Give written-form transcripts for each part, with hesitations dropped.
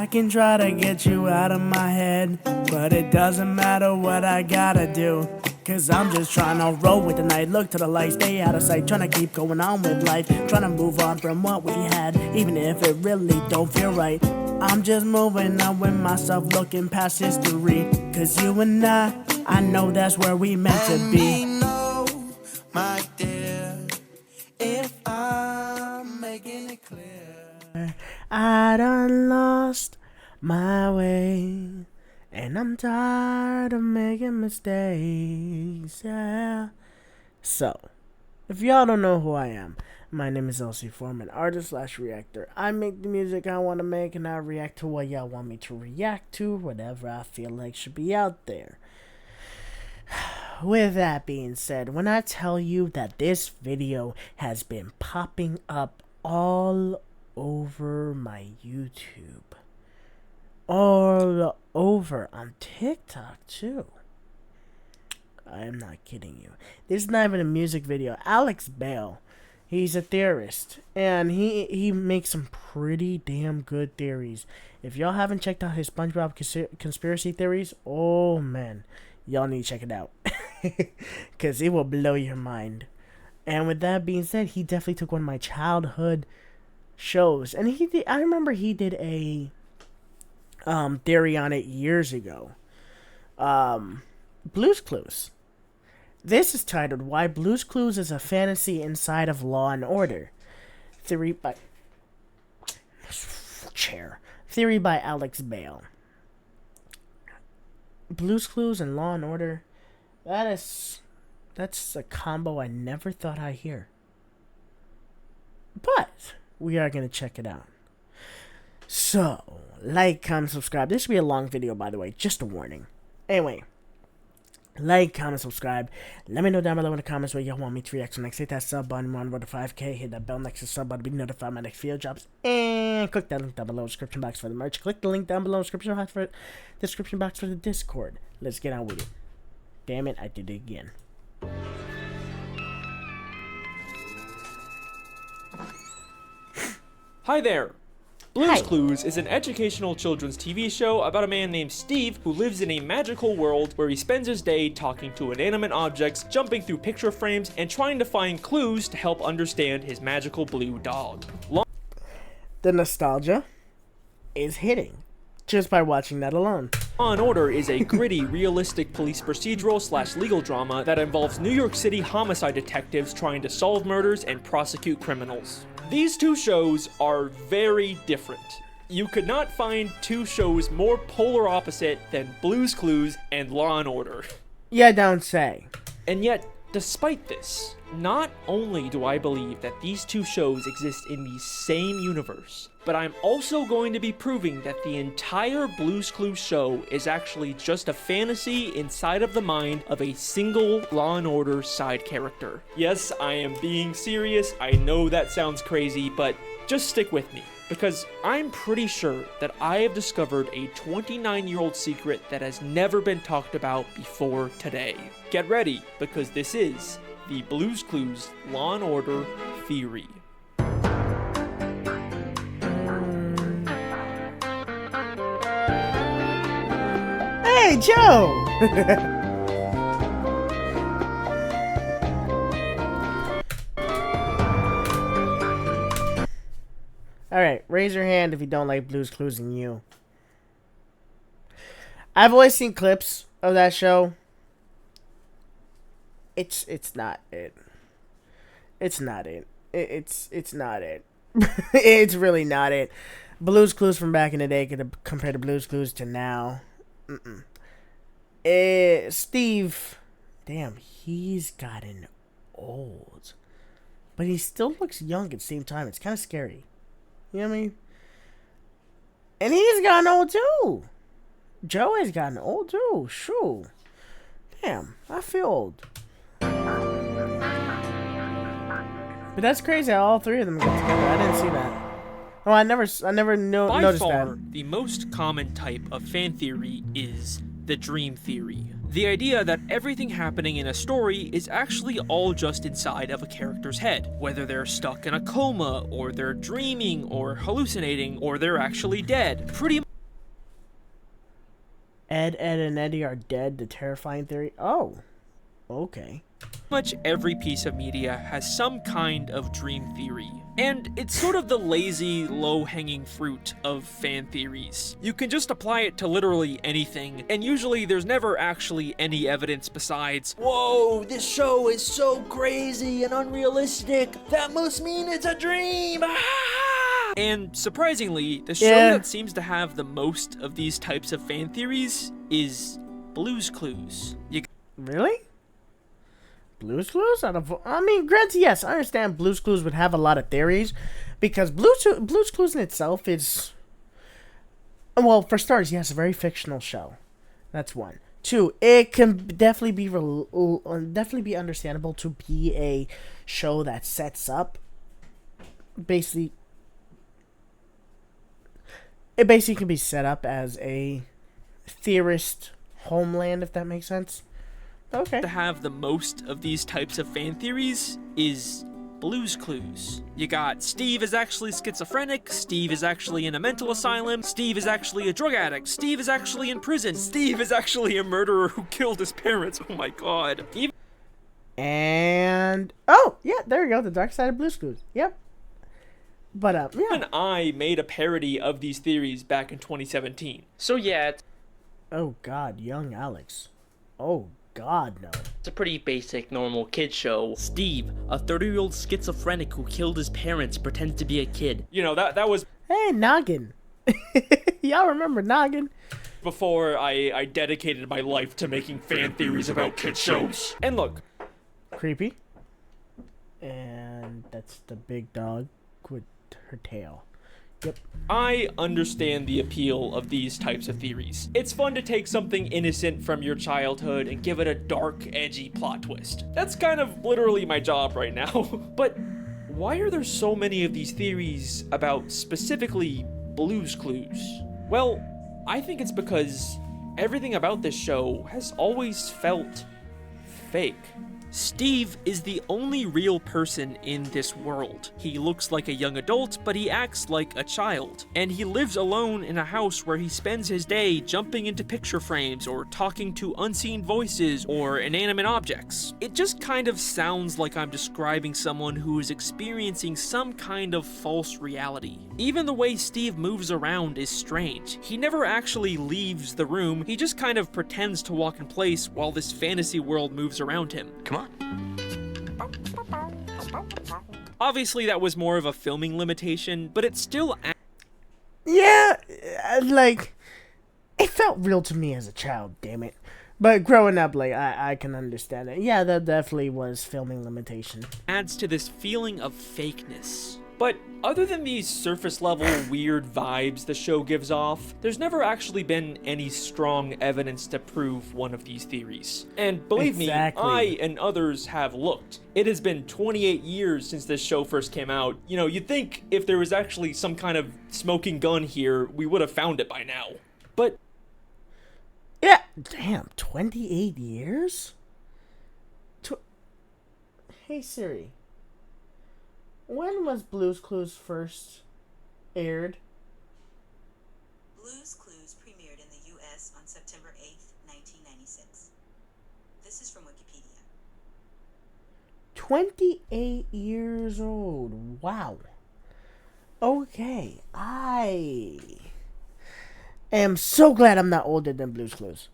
I can try to get you out of my head, but it doesn't matter what I gotta do, cause I'm just trying to roll with the night. Look to the light, stay out of sight, trying to keep going on with life, trying to move on from what we had, even if it really don't feel right. I'm just moving on with myself, looking past history, cause you and I know that's where we meant to be. Know, my dear, if I'm making it clear, I done lost my way, and I'm tired of making mistakes, yeah. So, if y'all don't know who I am, my name is LC Foreman, artist/reactor. I make the music I want to make, and I react to what y'all want me to react to, whatever I feel like should be out there. With that being said, when I tell you that this video has been popping up all over my YouTube, all over on TikTok too, I am not kidding you. This is not even a music video. Bale, he's a theorist, and he makes some pretty damn good theories. If y'all haven't checked out his SpongeBob conspiracy theories, oh man, y'all need to check it out, because it will blow your mind. And with that being said, he definitely took one of my childhood shows, and I remember he did a theory on it years ago. Blue's Clues. This is titled "Why Blue's Clues is a Fantasy Inside of Law and Order." Theory by Bale. Blue's Clues and Law and Order. That's a combo I never thought I'd hear. But we are gonna check it out. So, like, comment, subscribe. This should be a long video, by the way. Just a warning. Anyway, like, comment, subscribe. Let me know down below in the comments what y'all want me to react to next. Hit that sub button, run to 5K. Hit that bell next to sub button to be notified my next video drops. And click that link down below in the description box for the merch. Click the link down below in the description box for the Discord. Let's get on with it. Damn it, I did it again. Hi there! Blue's Clues is an educational children's TV show about a man named Steve who lives in a magical world where he spends his day talking to inanimate objects, jumping through picture frames, and trying to find clues to help understand his magical blue dog. The nostalgia is hitting just by watching that alone. Law & Order is a gritty, realistic police procedural / legal drama that involves New York City homicide detectives trying to solve murders and prosecute criminals. These two shows are very different. You could not find two shows more polar opposite than Blue's Clues and Law & Order. Yeah, don't say. And yet, despite this, not only do I believe that these two shows exist in the same universe, but I'm also going to be proving that the entire Blue's Clues show is actually just a fantasy inside of the mind of a single Law & Order side character. Yes, I am being serious. I know that sounds crazy, but just stick with me, because I'm pretty sure that I have discovered a 29-year-old secret that has never been talked about before today. Get ready, because this is the Blue's Clues Law & Order theory. Hey, Joe! Alright, raise your hand if you don't like Blue's Clues and you. I've always seen clips of that show. It's not it. It's not it. It's not it. It's really not it. Blue's Clues from back in the day compared to Blue's Clues to now. Steve, damn, he's gotten old, but he still looks young at the same time. It's kind of scary. You know what I mean? And he's gotten old too. Joe has gotten old too. Shoo. Damn, I feel old. But that's crazy how all three of them got together. I didn't see that. Oh, I never noticed that. By far, the most common type of fan theory is the dream theory. The idea that everything happening in a story is actually all just inside of a character's head, whether they're stuck in a coma, or they're dreaming, or hallucinating, or they're actually dead. Ed, Ed, and Eddie are dead. The terrifying theory. Oh, okay. Much every piece of media has some kind of dream theory. And it's sort of the lazy, low-hanging fruit of fan theories. You can just apply it to literally anything, and usually there's never actually any evidence besides, "Whoa, this show is so crazy and unrealistic, that must mean it's a dream!" Ah! And surprisingly, the show that seems to have the most of these types of fan theories is Blue's Clues. Really? Blue's Clues? I mean, granted, yes, I understand Blue's Clues would have a lot of theories, because Blue's Clues in itself is, well, for starters, yes, a very fictional show. That's one. Two, it can definitely be understandable to be a show that sets up, basically, it basically can be set up as a theorist homeland, if that makes sense. Okay. To have the most of these types of fan theories is Blue's Clues. You got Steve is actually schizophrenic, Steve is actually in a mental asylum, Steve is actually a drug addict, Steve is actually in prison, Steve is actually a murderer who killed his parents. Oh my god. And oh yeah, there you go, the dark side of Blue's Clues. Yep. But yeah. Even I made a parody of these theories back in 2017. So yeah. Oh god, young Alex. Oh god, no. It's a pretty basic, normal kid show. Steve, a 30-year-old schizophrenic who killed his parents, pretends to be a kid. You know, that was... Hey, Noggin. Y'all remember Noggin? Before I dedicated my life to making fan theories about kid shows. And look. Creepy. And that's the big dog with her tail. Yep. I understand the appeal of these types of theories. It's fun to take something innocent from your childhood and give it a dark, edgy plot twist. That's kind of literally my job right now. But why are there so many of these theories about specifically Blue's Clues? Well, I think it's because everything about this show has always felt fake. Steve is the only real person in this world. He looks like a young adult, but he acts like a child. And he lives alone in a house where he spends his day jumping into picture frames or talking to unseen voices or inanimate objects. It just kind of sounds like I'm describing someone who is experiencing some kind of false reality. Even the way Steve moves around is strange. He never actually leaves the room, he just kind of pretends to walk in place while this fantasy world moves around him. Come on. Obviously, that was more of a filming limitation, but it still... Yeah, like, it felt real to me as a child, damn it. But growing up, like, I can understand it. Yeah, that definitely was filming limitation. Adds to this feeling of fakeness. But other than these surface level weird vibes the show gives off, there's never actually been any strong evidence to prove one of these theories. And believe me, I and others have looked. It has been 28 years since this show first came out. You know, you'd think if there was actually some kind of smoking gun here, we would have found it by now. But... yeah, damn, 28 years? Hey Siri. When was Blue's Clues first aired? Blue's Clues premiered in the U.S. on September 8th, 1996. This is from Wikipedia. 28 years old. Wow. Okay. I am so glad I'm not older than Blue's Clues.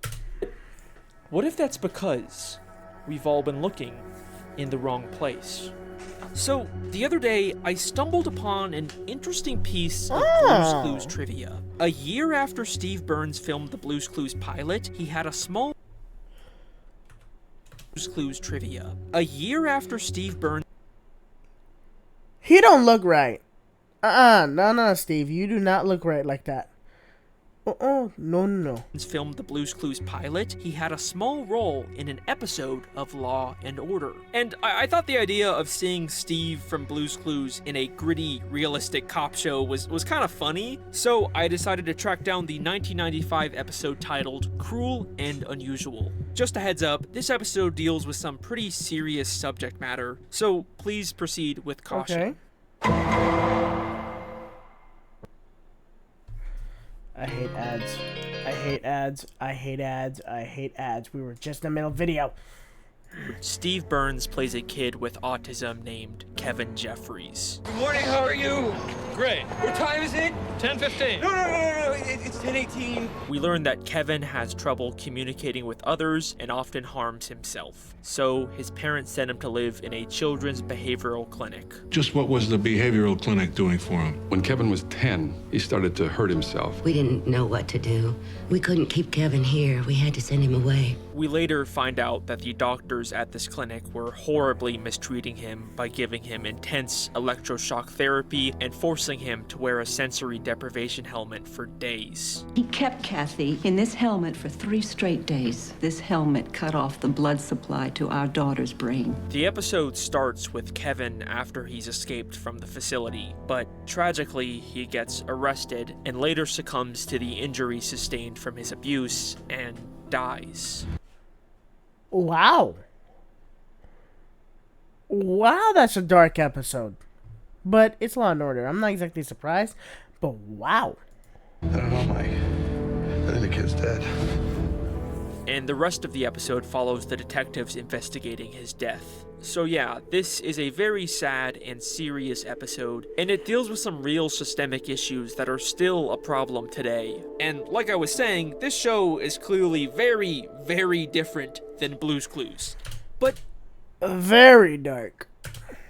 What if that's because we've all been looking in the wrong place? So, the other day, I stumbled upon an interesting piece of Blue's Clues trivia. A year after Steve Burns filmed the Blue's Clues pilot, he had a small... Blue's Clues trivia. A year after Steve Burns... He don't look right. No, Steve, you do not look right like that. No. Filmed the Blue's Clues pilot, he had a small role in an episode of Law and Order. And I thought the idea of seeing Steve from Blue's Clues in a gritty, realistic cop show was kind of funny, so I decided to track down the 1995 episode titled Cruel and Unusual. Just a heads up, this episode deals with some pretty serious subject matter, so please proceed with caution. Okay. I hate ads. I hate ads. I hate ads. I hate ads. We were just in the middle of video. Steve Burns plays a kid with autism named Kevin Jeffries. Good morning, how are you? Great. What time is it? 10:15. No, it's 10:18. We learn that Kevin has trouble communicating with others and often harms himself. So his parents sent him to live in a children's behavioral clinic. Just what was the behavioral clinic doing for him? When Kevin was 10, he started to hurt himself. We didn't know what to do. We couldn't keep Kevin here. We had to send him away. We later find out that the doctors at this clinic were horribly mistreating him by giving him intense electroshock therapy and forcing him to wear a sensory deprivation helmet for days. He kept Kathy in this helmet for 3 straight days. This helmet cut off the blood supply to our daughter's brain. The episode starts with Kevin after he's escaped from the facility, but tragically he gets arrested and later succumbs to the injuries sustained from his abuse and dies. Wow. Wow, that's a dark episode. But it's Law and Order. I'm not exactly surprised, but wow. I don't know, Mike. I think the kid's dead. And the rest of the episode follows the detectives investigating his death. So yeah, this is a very sad and serious episode, and it deals with some real systemic issues that are still a problem today. And like I was saying, this show is clearly very, very different than Blue's Clues. But very dark.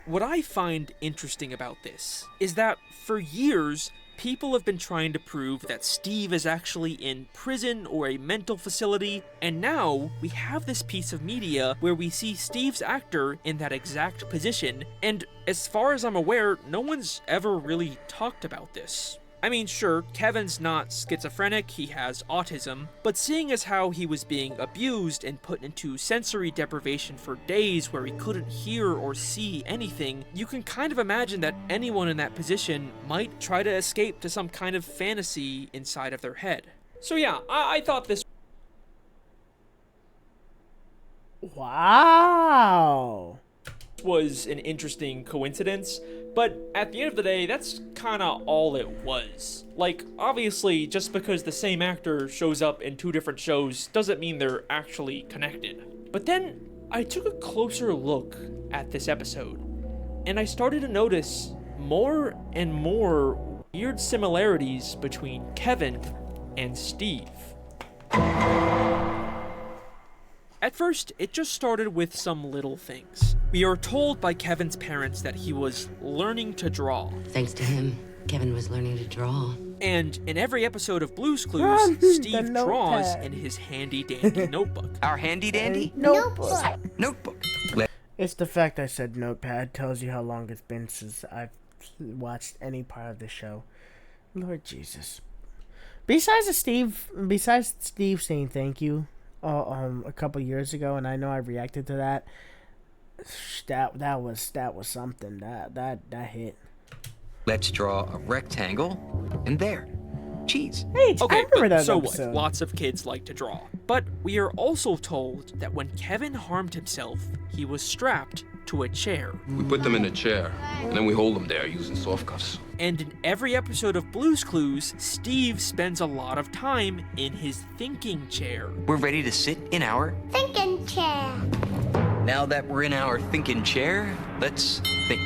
what I find interesting about this is that for years, people have been trying to prove that Steve is actually in prison or a mental facility, and now we have this piece of media where we see Steve's actor in that exact position, and as far as I'm aware, no one's ever really talked about this. I mean, sure, Kevin's not schizophrenic, he has autism, but seeing as how he was being abused and put into sensory deprivation for days where he couldn't hear or see anything, you can kind of imagine that anyone in that position might try to escape to some kind of fantasy inside of their head. So yeah, I thought this Wow. was an interesting coincidence, but at the end of the day, that's kinda all it was. Like, obviously, just because the same actor shows up in two different shows doesn't mean they're actually connected. But then, I took a closer look at this episode, and I started to notice more and more weird similarities between Kevin and Steve. At first, it just started with some little things. We are told by Kevin's parents that he was learning to draw. Thanks to him, Kevin was learning to draw. And in every episode of Blue's Clues, Steve draws in his handy-dandy notebook. Our handy-dandy? Notebook. It's the fact I said notepad tells you how long it's been since I've watched any part of the show. Lord Jesus. Besides Steve saying thank you, a couple years ago, and I know I reacted to that. That was something. That hit. Let's draw a rectangle, and there, cheese. Hey, Okay, I remember but that so episode. what? Lots of kids like to draw. But we are also told that when Kevin harmed himself, he was strapped to a chair. We put them in a chair, and then we hold them there using soft cuffs. And in every episode of Blue's Clues, Steve spends a lot of time in his thinking chair. We're ready to sit in our thinking chair. Now that we're in our thinking chair, let's think.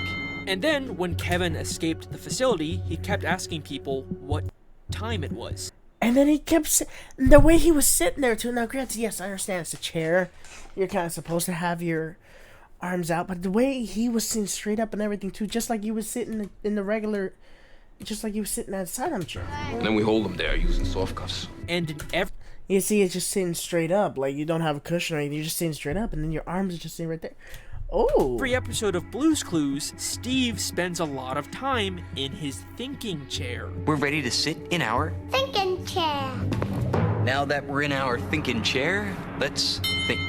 And then, when Kevin escaped the facility, he kept asking people what time it was. And then he kept the way he was sitting there too. Now, granted, yes, I understand it's a chair. You're kind of supposed to have your arms out, but the way he was sitting straight up and everything too, just like you was sitting in the regular, just like you was sitting at a side arm chair. And then we hold them there using soft cuffs. And in every you see, it's just sitting straight up, like you don't have a cushion or anything. You're just sitting straight up, and then your arms are just sitting right there. Oh. every episode of Blue's Clues, Steve spends a lot of time in his thinking chair. We're ready to sit in our thinking chair. Now that we're in our thinking chair, let's think.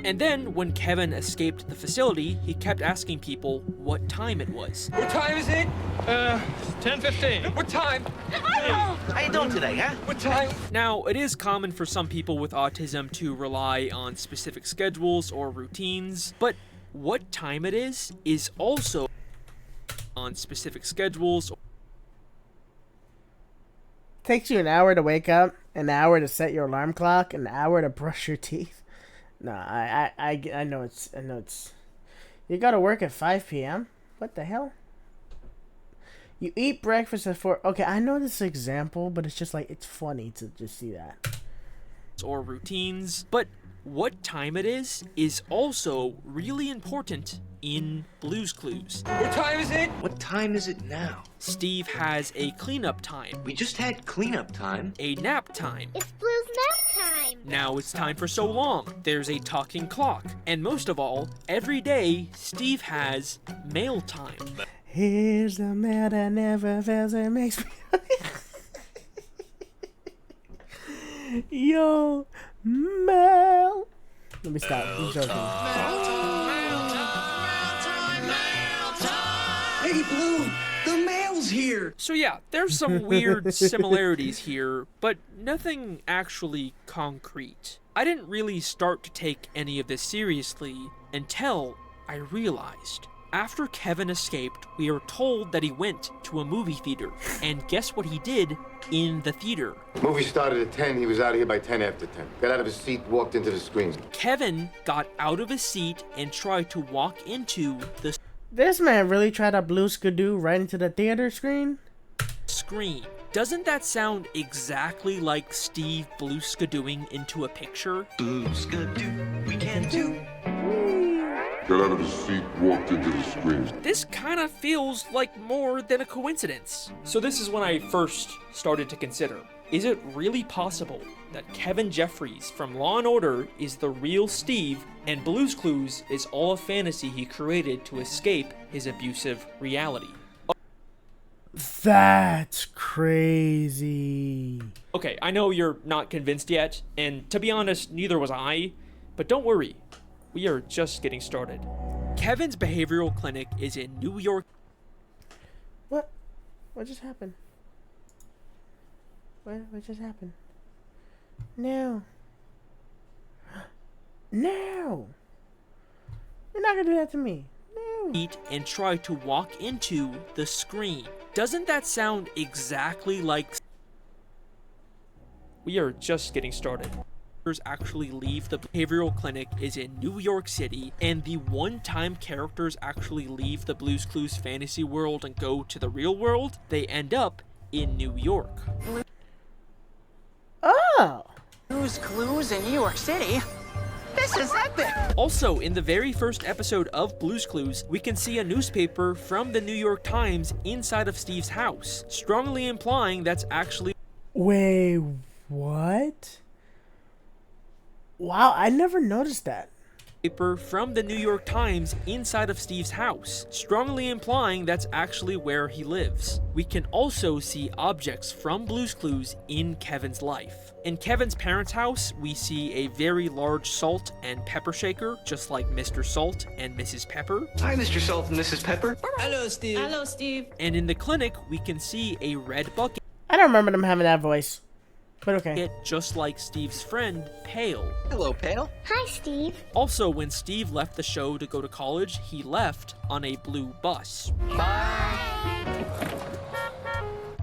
And then, when Kevin escaped the facility, he kept asking people what time it was. What time is it? 10:15. What time? How you doing today, huh? What time? Now, it is common for some people with autism to rely on specific schedules or routines, but what time it is also on specific schedules. Takes you an hour to wake up, an hour to set your alarm clock, an hour to brush your teeth. No, I know it's you gotta work at 5 p.m. What the hell? You eat breakfast at 4. Okay, I know this example, but it's just like it's funny to just see that. Or routines, but what time it is also really important in Blue's Clues. What time is it? What time is it now? Steve has a cleanup time, We just had cleanup time. a nap time. It's Blue's nap time. Now it's time for so long. There's a talking clock. And most of all, every day, Steve has mail time. Here's the mail that never fails and makes me. Yo, mail. Let me stop. I'm joking. Hey, Blue, the mail's here. So yeah, there's some weird similarities here, but nothing actually concrete. I didn't really start to take any of this seriously until I realized. After Kevin escaped, we are told that he went to a movie theater. And guess what he did in the theater? Movie started at 10. He was out of here by 10 after 10. Got out of his seat, walked into the screen. Kevin got out of his seat and tried to walk into the This man really tried to blue skidoo right into the theater screen? screen. Doesn't that sound exactly like Steve blue skidooing into a picture? Blue skidoo, we can do. Got out of his seat, walked into the screen. This kind of feels like more than a coincidence. So this is when I first started to consider, is it really possible that Kevin Jeffries from Law & Order is the real Steve and Blue's Clues is all a fantasy he created to escape his abusive reality? That's crazy. Okay, I know you're not convinced yet, and to be honest, neither was I, but don't worry. We are just getting started. Kevin's behavioral clinic is in New York. What? What just happened? What just happened? No. No. You're not gonna do that to me. No. And try to walk into the screen. Doesn't that sound exactly like... We are just getting started. Actually leave the behavioral clinic is in New York City, and the one-time characters actually leave the Blue's Clues fantasy world and go to the real world, they end up in New York. Oh! Blue's Clues in New York City? This is epic! Also, in the very first episode of Blue's Clues, we can see a newspaper from the New York Times inside of Steve's house, strongly implying that's actually... Wait, what? Wow, I never noticed that. Paper from the New York Times inside of Steve's house, strongly implying that's actually where he lives. We can also see objects from Blue's Clues in Kevin's life. In Kevin's parents' house, we see a very large salt and pepper shaker, just like Mr. Salt and Mrs. Pepper. Hi, Mr. Salt and Mrs. Pepper. Hello, Steve. Hello, Steve. And in the clinic, we can see a red bucket. I don't remember them having that voice. But okay. Just like Steve's friend, Bale. Hello, Bale. Hi, Steve. Also, when Steve left the show to go to college, he left on a blue bus. Bye.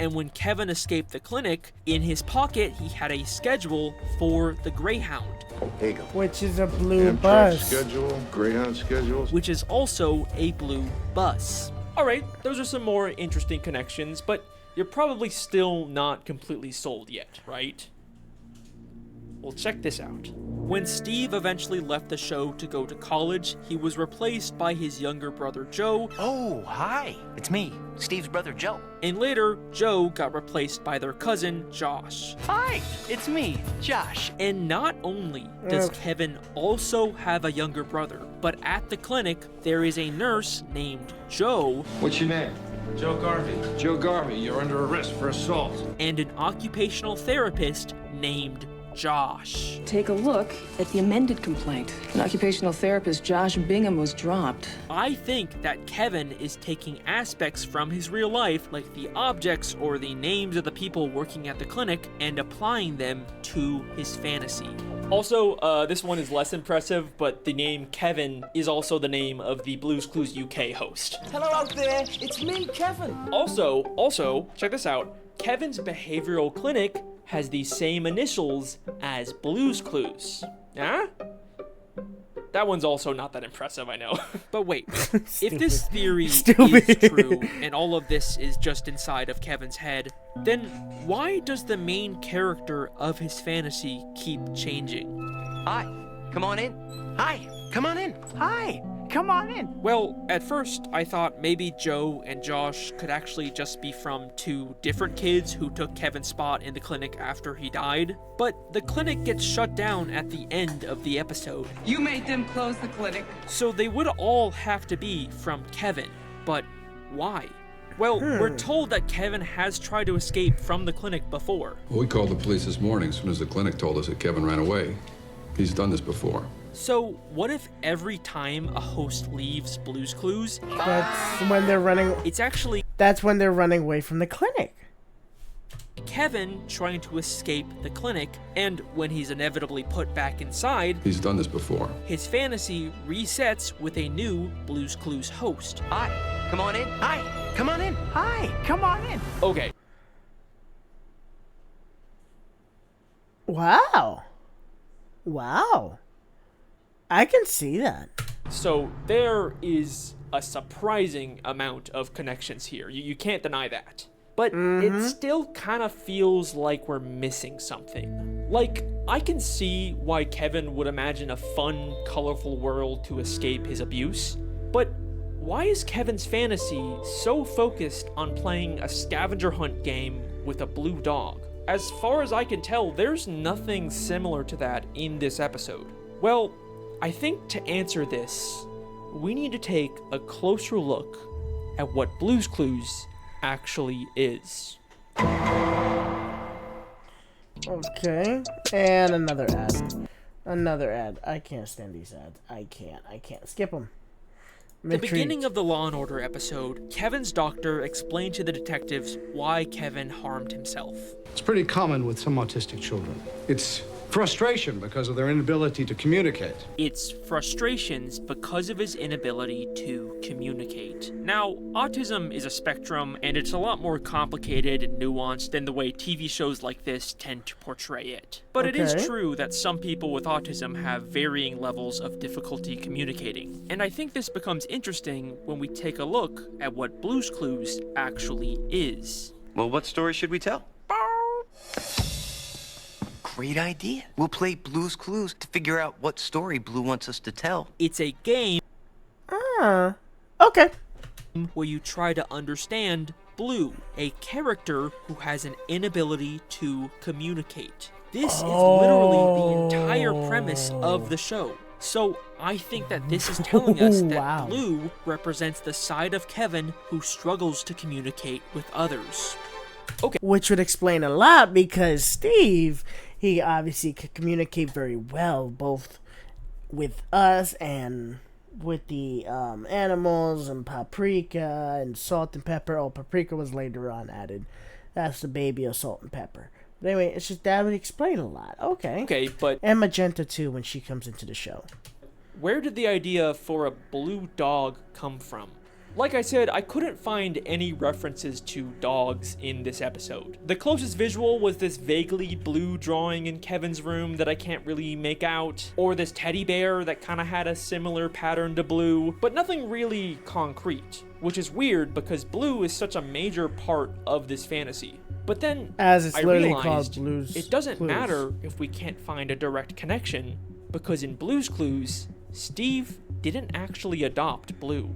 And when Kevin escaped the clinic, in his pocket, he had a schedule for the Greyhound. There you go. Which is a blue Amtrak bus. schedule, Greyhound schedules. Which is also a blue bus. Alright, those are some more interesting connections, but you're probably still not completely sold yet, right? Well, check this out. When Steve eventually left the show to go to college, he was replaced by his younger brother Joe. Oh, hi. It's me, Steve's brother Joe. And later, Joe got replaced by their cousin, Josh. Hi, it's me, Josh. And not only does Kevin also have a younger brother, but at the clinic, there is a nurse named Joe. What's your name? Joe Garvey. Joe Garvey, you're under arrest for assault. And an occupational therapist named Josh. Take a look at the amended complaint. An occupational therapist, Josh Bingham, was dropped. I think that Kevin is taking aspects from his real life, like the objects or the names of the people working at the clinic, and applying them to his fantasy. Also, this one is less impressive, but the name Kevin is also the name of the Blue's Clues UK host. Hello out there. It's me, Kevin. Also, check this out. Kevin's behavioral clinic has the same initials as Blue's Clues. Huh? That one's also not that impressive, I know. But wait, if this theory is true, and all of this is just inside of Kevin's head, then why does the main character of his fantasy keep changing? Hi, come on in. Hi, come on in. Hi, come on in. Well, at first, I thought maybe Joe and Josh could actually just be from two different kids who took Kevin's spot in the clinic after he died. But the clinic gets shut down at the end of the episode. You made them close the clinic. So they would all have to be from Kevin. But why? Well, we're told that Kevin has tried to escape from the clinic before. Well, we called the police this morning as soon as the clinic told us that Kevin ran away. He's done this before. So, what if every time a host leaves Blue's Clues, that's when they're running. That's when they're running away from the clinic. Kevin trying to escape the clinic, and when he's inevitably put back inside, he's done this before. His fantasy resets with a new Blue's Clues host. Hi, come on in. Hi, come on in. Hi, come on in. Okay. Wow. Wow. I can see that. So there is a surprising amount of connections here. You can't deny that. But it still kind of feels like we're missing something. Like, I can see why Kevin would imagine a fun, colorful world to escape his abuse. But why is Kevin's fantasy so focused on playing a scavenger hunt game with a blue dog? As far as I can tell, there's nothing similar to that in this episode. Well, I think to answer this, we need to take a closer look at what Blue's Clues actually is. Okay, and another ad. Another ad. I can't stand these ads. I can't. Skip them. The beginning of the Law & Order episode, Kevin's doctor explained to the detectives why Kevin harmed himself. It's pretty common with some autistic children. It's frustration because of their inability to communicate. It's frustrations because of his inability to communicate. Now, autism is a spectrum, and it's a lot more complicated and nuanced than the way TV shows like this tend to portray it. But it is true that some people with autism have varying levels of difficulty communicating. And I think this becomes interesting when we take a look at what Blue's Clues actually is. Well, what story should we tell? Great idea. We'll play Blue's Clues to figure out what story Blue wants us to tell. It's a game. Okay. Where you try to understand Blue, a character who has an inability to communicate. This is literally the entire premise of the show. So I think that this is telling us that Blue represents the side of Kevin who struggles to communicate with others. Okay. Which would explain a lot because Steve, he obviously could communicate very well, both with us and with the animals and paprika and salt and pepper. Oh, paprika was later on added. That's the baby of salt and pepper. But anyway, it's just that would explain a lot. Okay. Okay, but... And Magenta too when she comes into the show. Where did the idea for a blue dog come from? Like I said, I couldn't find any references to dogs in this episode. The closest visual was this vaguely blue drawing in Kevin's room that I can't really make out, or this teddy bear that kind of had a similar pattern to Blue, but nothing really concrete, which is weird because Blue is such a major part of this fantasy. But then as it's I literally realized called Blue's it doesn't Clues. matter if we can't find a direct connection, because in Blue's Clues, Steve didn't actually adopt Blue.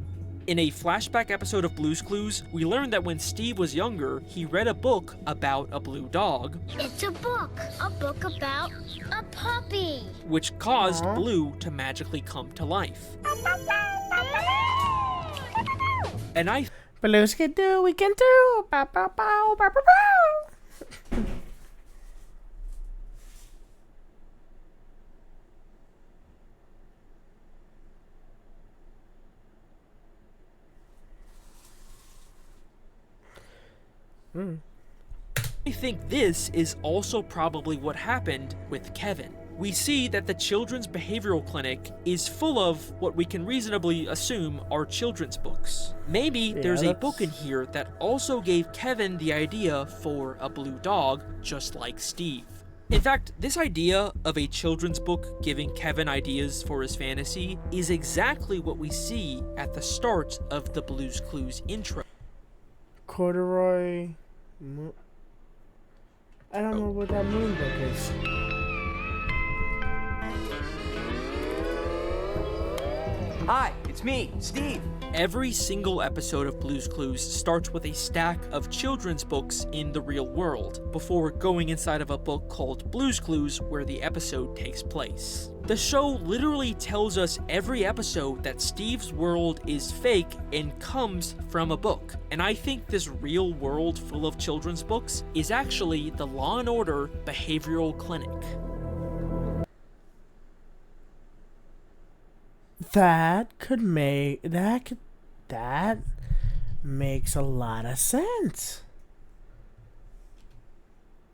In a flashback episode of Blue's Clues, we learned that when Steve was younger, he read a book about a blue dog. It's a book about a puppy. Which caused Blue to magically come to life. And I... Blues can do, we can do. Bow, bow, bow, bow, bow, bow. I think this is also probably what happened with Kevin. we see that the children's behavioral clinic is full of what we can reasonably assume are children's books. Maybe there's a book in here that also gave Kevin the idea for a blue dog, just like Steve. In fact, this idea of a children's book giving Kevin ideas for his fantasy is exactly what we see at the start of the Blue's Clues intro. Corduroy... I don't know what that moon book is. Hi, it's me, Steve. Every single episode of Blue's Clues starts with a stack of children's books in the real world, before going inside of a book called Blue's Clues where the episode takes place. The show literally tells us every episode that Steve's world is fake and comes from a book. And I think this real world full of children's books is actually the Law & Order Behavioral Clinic. That makes a lot of sense.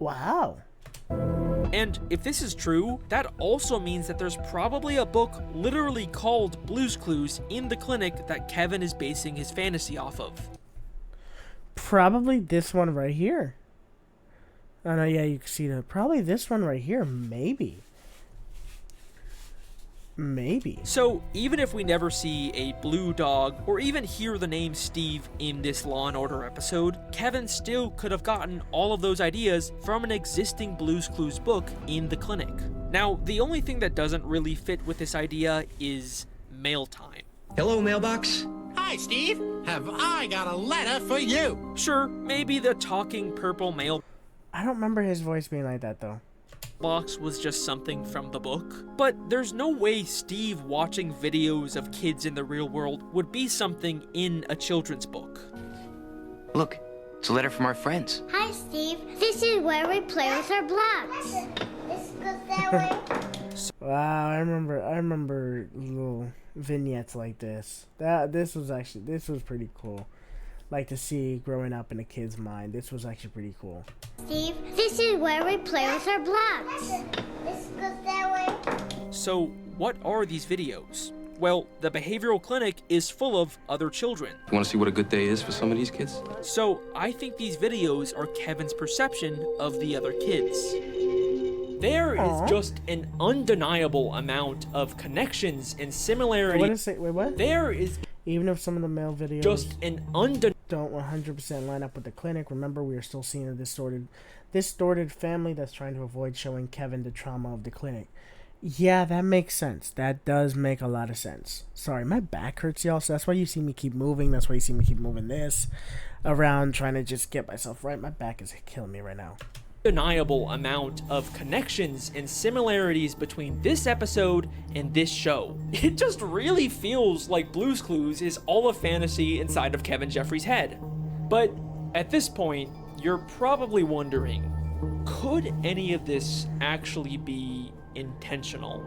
Wow. And if this is true, that also means that there's probably a book literally called Blue's Clues in the clinic that Kevin is basing his fantasy off of. Probably this one right here. Oh no, yeah, you can see that. Probably this one right here, maybe. Maybe. So, even if we never see a blue dog, or even hear the name Steve in this Law & Order episode, Kevin still could have gotten all of those ideas from an existing Blue's Clues book in the clinic. Now, the only thing that doesn't really fit with this idea is mail time. Hello, mailbox. Hi, Steve. Have I got a letter for you? Sure, maybe the talking purple mail... I don't remember his voice being like that, though. Box was just something from the book. But there's no way Steve watching videos of kids in the real world would be something in a children's book. Look, it's a letter from our friends. Hi, Steve. This is where we play with our blocks. This goes that way. Wow, I remember little vignettes like this. This was pretty cool. Like to see growing up in a kid's mind. This was actually pretty cool. Steve, this is where we play with our blocks. This goes that way. So, what are these videos? Well, the behavioral clinic is full of other children. You want to see what a good day is for some of these kids? So, I think these videos are Kevin's perception of the other kids. There is just an undeniable amount of connections and similarities. Wait, what? There is... Even if some of the male videos just don't 100% line up with the clinic, remember we are still seeing a distorted family that's trying to avoid showing Kevin the trauma of the clinic. Yeah, that makes sense. That does make a lot of sense. Sorry, my back hurts, y'all, so that's why you see me keep moving. That's why you see me keep moving this around, trying to just get myself right. My back is killing me right now. Undeniable amount of connections and similarities between this episode and this show. It just really feels like Blue's Clues is all a fantasy inside of Kevin Jeffries' head. But at this point, you're probably wondering, could any of this actually be intentional?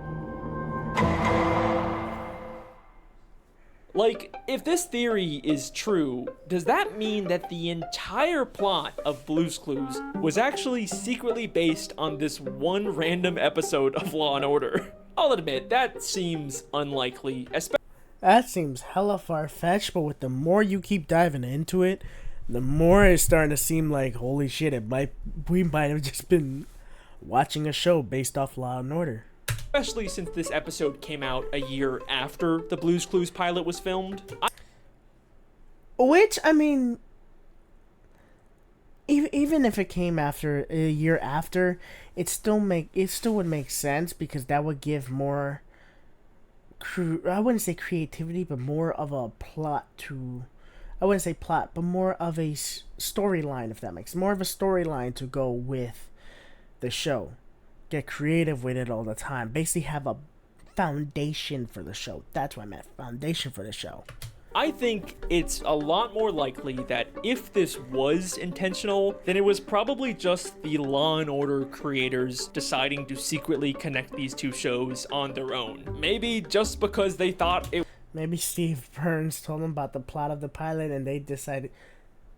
Like, if this theory is true, does that mean that the entire plot of Blue's Clues was actually secretly based on this one random episode of Law & Order? I'll admit, that seems unlikely, especially... That seems hella far-fetched, but with the more you keep diving into it, the more it's starting to seem like, holy shit, we might have just been watching a show based off Law & Order. Especially since this episode came out a year after the Blue's Clues pilot was filmed. Which, I mean, even if it came after a year after, it still would make sense, because that would give more, I wouldn't say creativity, but more of a plot to, I wouldn't say plot, but more of a storyline, if that makes more of a storyline to go with the show. Get creative with it all the time. Basically have a foundation for the show. That's what I meant. Foundation for the show. I think it's a lot more likely that if this was intentional, then it was probably just the Law & Order creators deciding to secretly connect these two shows on their own. Maybe just because they thought it... Maybe Steve Burns told them about the plot of the pilot and they decided...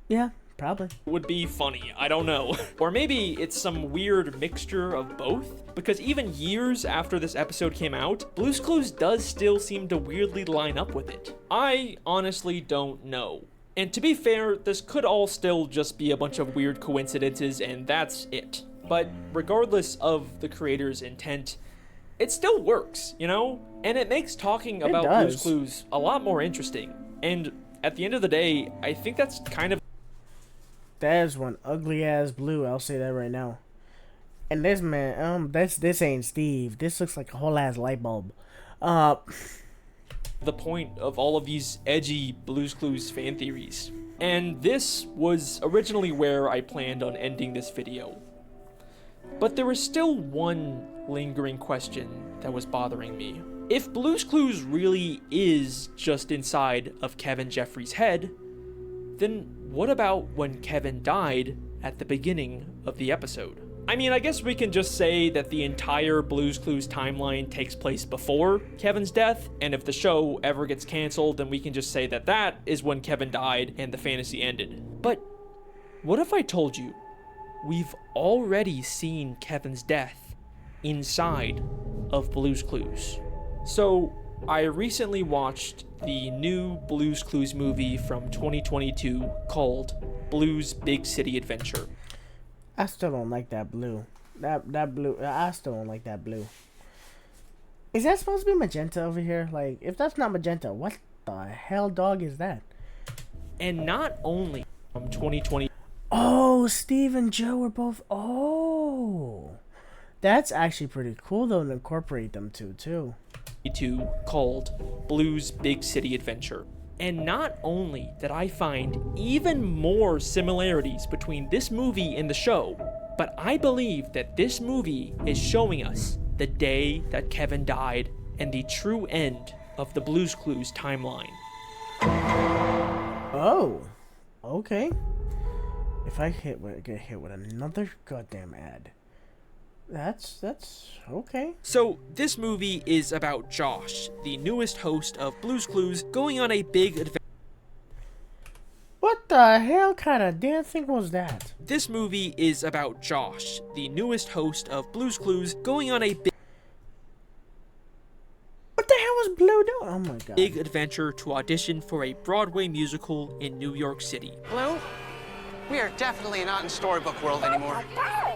Yeah, Probably. would be funny, I don't know. Or maybe it's some weird mixture of both, because even years after this episode came out, Blue's Clues does still seem to weirdly line up with it. I honestly don't know. And to be fair, this could all still just be a bunch of weird coincidences and that's it. But regardless of the creator's intent, it still works, you know? And it makes talking about Blue's Clues a lot more interesting. And at the end of the day, I think that's kind of... That is one ugly ass Blue, I'll say that right now. And this man, this ain't Steve. This looks like a whole ass light bulb. The point of all of these edgy Blue's Clues fan theories. And this was originally where I planned on ending this video. But there was still one lingering question that was bothering me. If Blue's Clues really is just inside of Kevin Jeffries' head, then what about when Kevin died at the beginning of the episode? I mean, I guess we can just say that the entire Blue's Clues timeline takes place before Kevin's death, and if the show ever gets canceled, then we can just say that that is when Kevin died and the fantasy ended. But what if I told you we've already seen Kevin's death inside of Blue's Clues? So, I recently watched the new Blue's Clues movie from 2022 called Blue's Big City Adventure. I still don't like that blue. That blue, I still don't like that blue. Is that supposed to be magenta over here? Like, if that's not magenta, what the hell dog is that? And not only from 2020. Oh, Steve and Joe are both, oh. That's actually pretty cool though to incorporate them too. Called Blue's Big City Adventure. And not only did I find even more similarities between this movie and the show, but I believe that this movie is showing us the day that Kevin died and the true end of the Blue's Clues timeline. Oh, okay. If I get hit with another goddamn ad. That's okay. So this movie is about Josh, the newest host of Blue's Clues, going on a big adventure. What the hell kind of damn thing was that? This movie is about Josh, the newest host of Blue's Clues, going on a big... What the hell was Blue doing? Oh my god. Big adventure to audition for a Broadway musical in New York City. Blue? We are definitely not in storybook world anymore.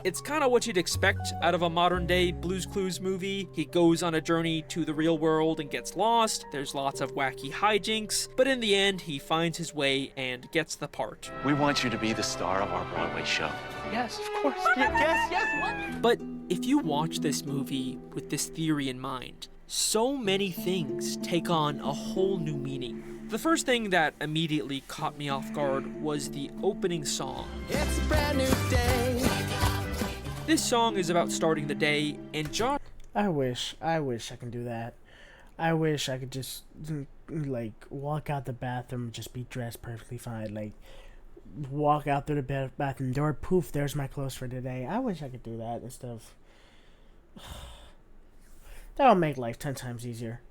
It's kind of what you'd expect out of a modern-day Blue's Clues movie. He goes on a journey to the real world and gets lost. There's lots of wacky hijinks, but in the end, he finds his way and gets the part. We want you to be the star of our Broadway show. Yes, of course. Yes. But if you watch this movie with this theory in mind, so many things take on a whole new meaning. The first thing that immediately caught me off guard was the opening song. It's a brand new day. This song is about starting the day, and Josh... I wish I can do that. I wish I could just, like, walk out the bathroom and just be dressed perfectly fine. Like, walk out through the bathroom door, poof, there's my clothes for today. I wish I could do that instead of... That would make life 10 times easier.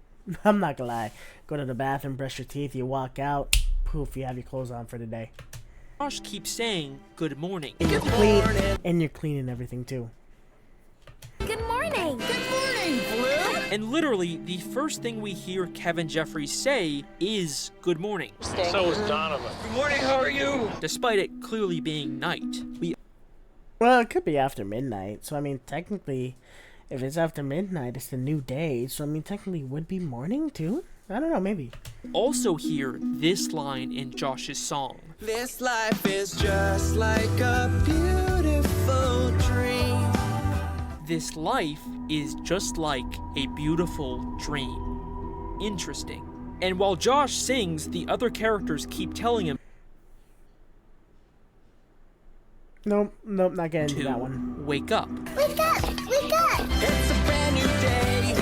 I'm not gonna lie. Go to the bathroom, brush your teeth, you walk out, poof, you have your clothes on for the day. Josh keeps saying, good morning. And you're cleaning everything too. Good morning. Good morning, Blue. And literally, the first thing we hear Kevin Jeffries say is good morning. So is Donovan. Good morning, how are you? Despite it clearly being night. Well, it could be after midnight, so I mean, technically... If it's after midnight, it's the new day. So, I mean, technically it would be morning, too? I don't know, maybe. Also hear this line in Josh's song. This life is just like a beautiful dream. This life is just like a beautiful dream. Interesting. And while Josh sings, the other characters keep telling him... Nope, not getting into that one. Wake up. Wake up! Wake up! It's a brand new day.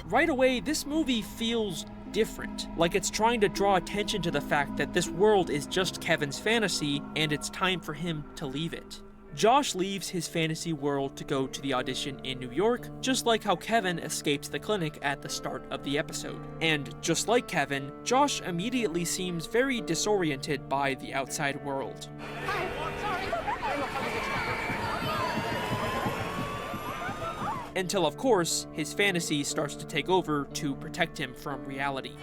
Right away, this movie feels different. Like it's trying to draw attention to the fact that this world is just Kevin's fantasy and it's time for him to leave it. Josh leaves his fantasy world to go to the audition in New York, just like how Kevin escapes the clinic at the start of the episode. And just like Kevin, Josh immediately seems very disoriented by the outside world. Until, of course, his fantasy starts to take over to protect him from reality.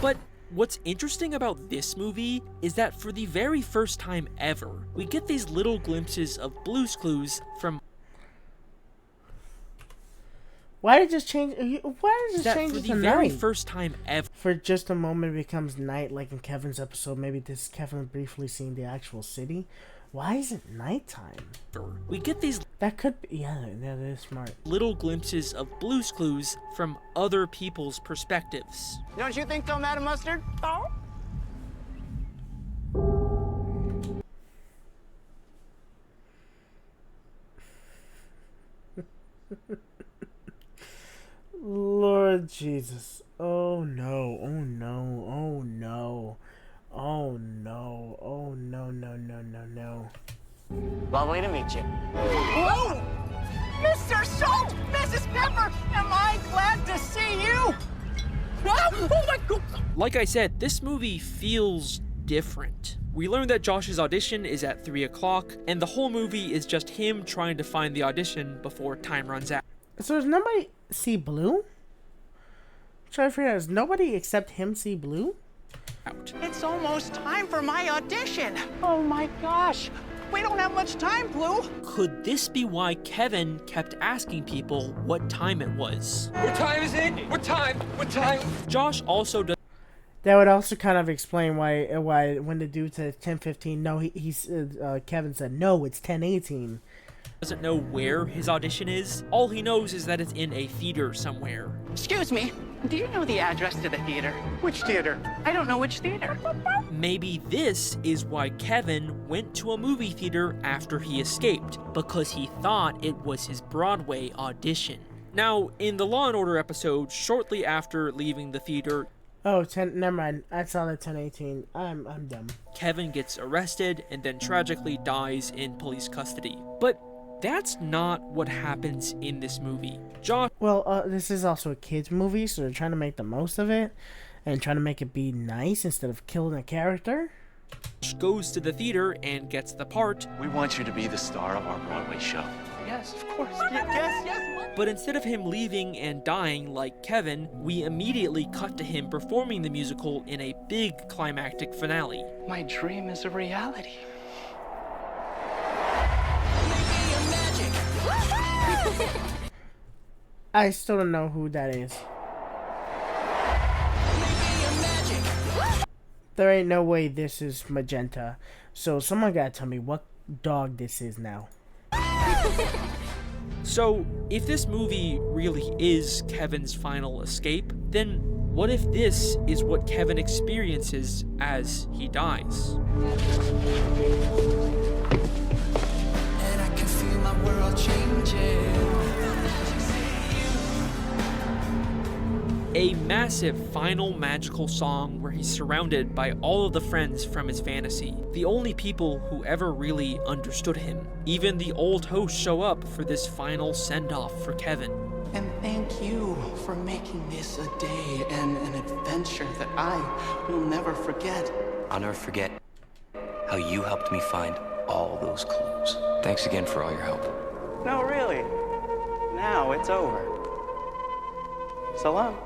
But what's interesting about this movie is that for the very first time ever, we get these little glimpses of Blue's Clues from... Why did it just change? Why did it change for to the night? very first time ever. For just a moment, it becomes night, like in Kevin's episode. Maybe this is Kevin briefly seeing the actual city. Why is it nighttime? We get these... That could be... Yeah, they're smart. Little glimpses of Blue's Clues from other people's perspectives. Don't you think so, Madam Mustard? Oh? Lord Jesus. Oh no. Oh no. Oh no. Oh no. Oh no, no, no, no, no. Lovely to meet you. Whoa! Mr. Salt! Mrs. Pepper! Am I glad to see you? Oh my God! Like I said, this movie feels different. We learn that Josh's audition is at 3 o'clock, and the whole movie is just him trying to find the audition before time runs out. So does nobody see Blue? I'm trying to figure out, does nobody except him see Blue? It's almost time for my audition. Oh my gosh. We don't have much time, Blue. Could this be why Kevin kept asking people what time it was? What time is it? What time? What time? Josh also does. That would also kind of explain why when the dude said 10:15, no, Kevin said no, it's 10:18. Doesn't know where his audition is. All he knows is that it's in a theater somewhere. Excuse me. Do you know the address to the theater? Which theater? I don't know which theater. Maybe this is why Kevin went to a movie theater after he escaped, because he thought it was his Broadway audition. Now, in the Law & Order episode, shortly after leaving the theater... Oh, never mind. I saw the 10:18. I'm dumb. Kevin gets arrested and then tragically dies in police custody. But that's not what happens in this movie. Josh... Well, this is also a kid's movie, so they're trying to make the most of it and trying to make it be nice instead of killing a character. Goes to the theater and gets the part. We want you to be the star of our Broadway show. Yes, of course. Yes. But instead of him leaving and dying like Kevin, we immediately cut to him performing the musical in a big climactic finale. My dream is a reality. I still don't know who that is. There ain't no way this is Magenta. So someone gotta tell me what dog this is now. So, if this movie really is Kevin's final escape, then what if this is what Kevin experiences as he dies? And I can feel my world changing. A massive final magical song where he's surrounded by all of the friends from his fantasy, the only people who ever really understood him. Even the old hosts show up for this final send-off for Kevin. And thank you for making this a day and an adventure that I will never forget. I'll never forget how you helped me find all those clues. Thanks again for all your help. No, really. Now it's over. So long.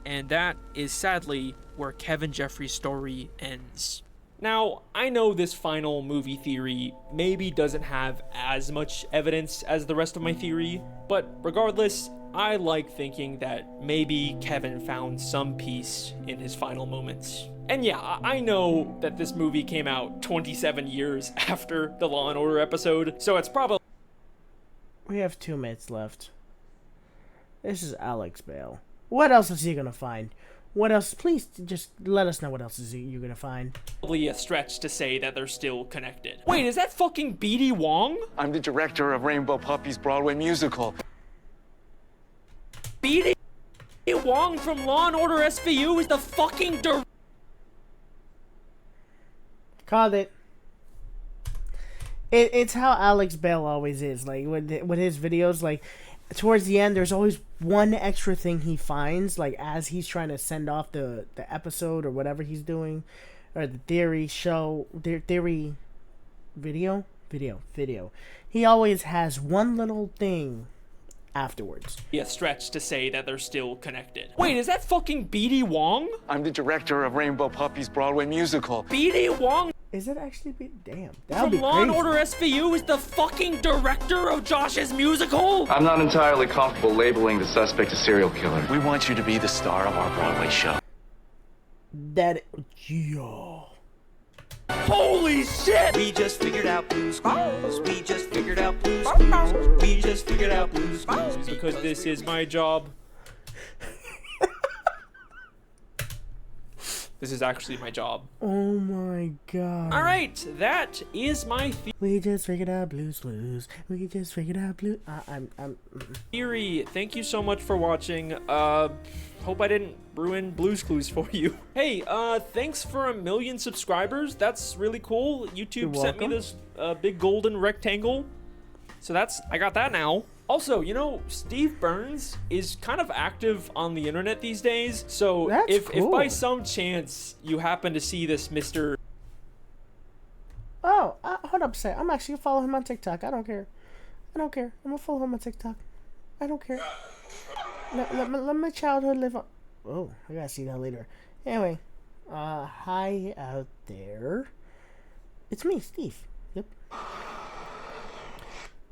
And that is sadly where Kevin Jeffries' story ends. Now, I know this final movie theory maybe doesn't have as much evidence as the rest of my theory, but regardless, I like thinking that maybe Kevin found some peace in his final moments. And yeah, I know that this movie came out 27 years after the Law & Order episode, so it's probably... We have 2 minutes left. This is Alex Bale. What else is he gonna find? What else? Please just let us know what else is you're gonna find. Probably a stretch to say that they're still connected. Wait, is that fucking B.D. Wong? I'm the director of Rainbow Puppy's Broadway musical. BD Wong from Law and Order SVU is the fucking Called it. It's how Alex Bale always is. Like with his videos, like towards the end, there's always one extra thing he finds, like as he's trying to send off the episode or whatever he's doing, or the theory video. He always has one little thing afterwards. a stretch to say that they're still connected. Wait, is that fucking BD Wong? I'm the director of Rainbow Puppy's Broadway musical. BD Wong Is it actually damn? That would from be Law and crazy. Order SVU is the fucking director of Josh's musical? I'm not entirely comfortable labeling the suspect a serial killer. We want you to be the star of our Broadway show. That yo. Holy shit! We just figured out Blue's Clues. We just figured out Blue's Clues. We just figured out Blue's Clues. Because this is my job. This is actually my job. Oh my god. Alright, that is my We just figured out Blue's Clues. We just figured out Blue. I'm. theory. Thank you so much for watching. Hope I didn't ruin Blue's Clues for you. Hey, thanks for 1 million subscribers. That's really cool. YouTube sent me this big golden rectangle. So I got that now. Also, you know, Steve Burns is kind of active on the internet these days. So if by some chance you happen to see this Mr. Oh, hold up a sec. I'm actually gonna follow him on TikTok. I don't care. I'm gonna follow him on TikTok. I don't care. Let my childhood live on. Oh, I gotta see that later. Anyway, hi out there. It's me, Steve. Yep.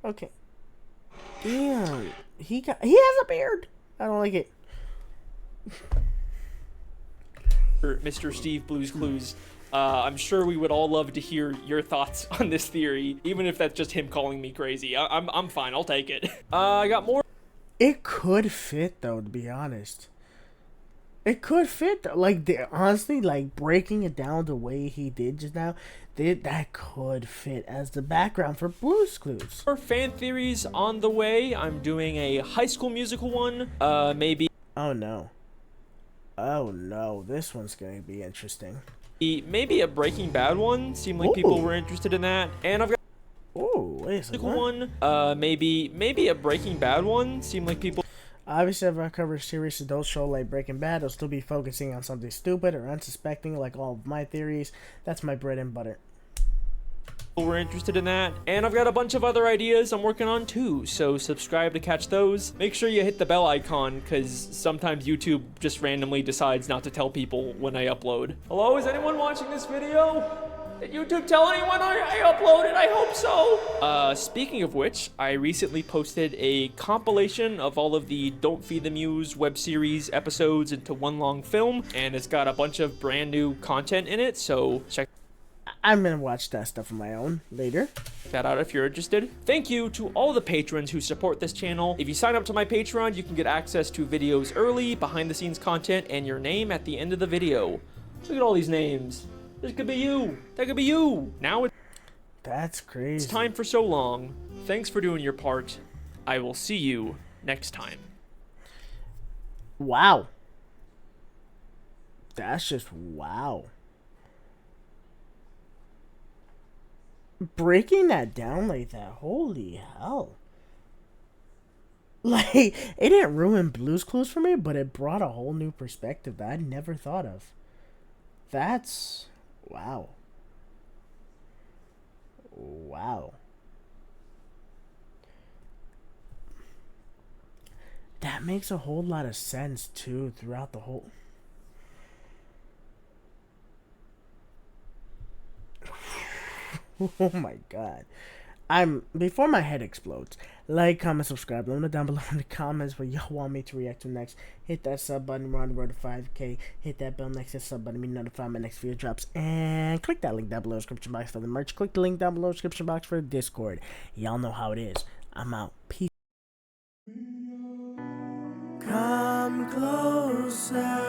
Okay. Damn, he has a beard. I don't like it. Mr. Steve Blue's Clues. I'm sure we would all love to hear your thoughts on this theory, even if that's just him calling me crazy. I'm fine. I'll take it. I got more. It could fit though, to be honest. It could fit though. Like honestly, like breaking it down the way he did just now, that could fit as the background for Blue's Clues. More fan theories on the way. I'm doing a High School Musical one. Maybe. Oh no. Oh no, this one's gonna be interesting. Maybe a Breaking Bad one. Seemed like people were interested in that. And I've got. Oh, wait a second. One. Maybe a Breaking Bad one. Seemed like people. Obviously, if I cover a serious adult show like Breaking Bad, I'll still be focusing on something stupid or unsuspecting, like all of my theories. That's my bread and butter. We're interested in that, and I've got a bunch of other ideas I'm working on too, so subscribe to catch those. Make sure you hit the bell icon, because sometimes YouTube just randomly decides not to tell people when I upload. Hello, is anyone watching this video? Did YouTube tell anyone I uploaded? I hope so. Speaking of which, I recently posted a compilation of all of the Don't Feed the Muse web series episodes into one long film, and it's got a bunch of brand new content in it, so check I'm gonna watch that stuff on my own later. that out if you're interested. Thank you to all the patrons who support this channel. If you sign up to my Patreon, you can get access to videos early, behind the scenes content, and your name at the end of the video. Look at all these names. This could be you. That could be you. Now that's crazy. It's time for so long. Thanks for doing your part. I will see you next time. Wow. That's just wow. Breaking that down like that, holy hell. Like, it didn't ruin Blue's Clues for me, but it brought a whole new perspective that I never thought of. That's wow. Wow. That makes a whole lot of sense too throughout the whole. Oh my god. Before my head explodes, like, comment, subscribe, let me know down below in the comments what y'all want me to react to next. Hit that sub button, we're on the road to 5K. Hit that bell next to the sub button to be notified when my next video drops. And click that link down below in the description box for the merch. Click the link down below in the description box for the Discord. Y'all know how it is. I'm out. Peace. Come closer.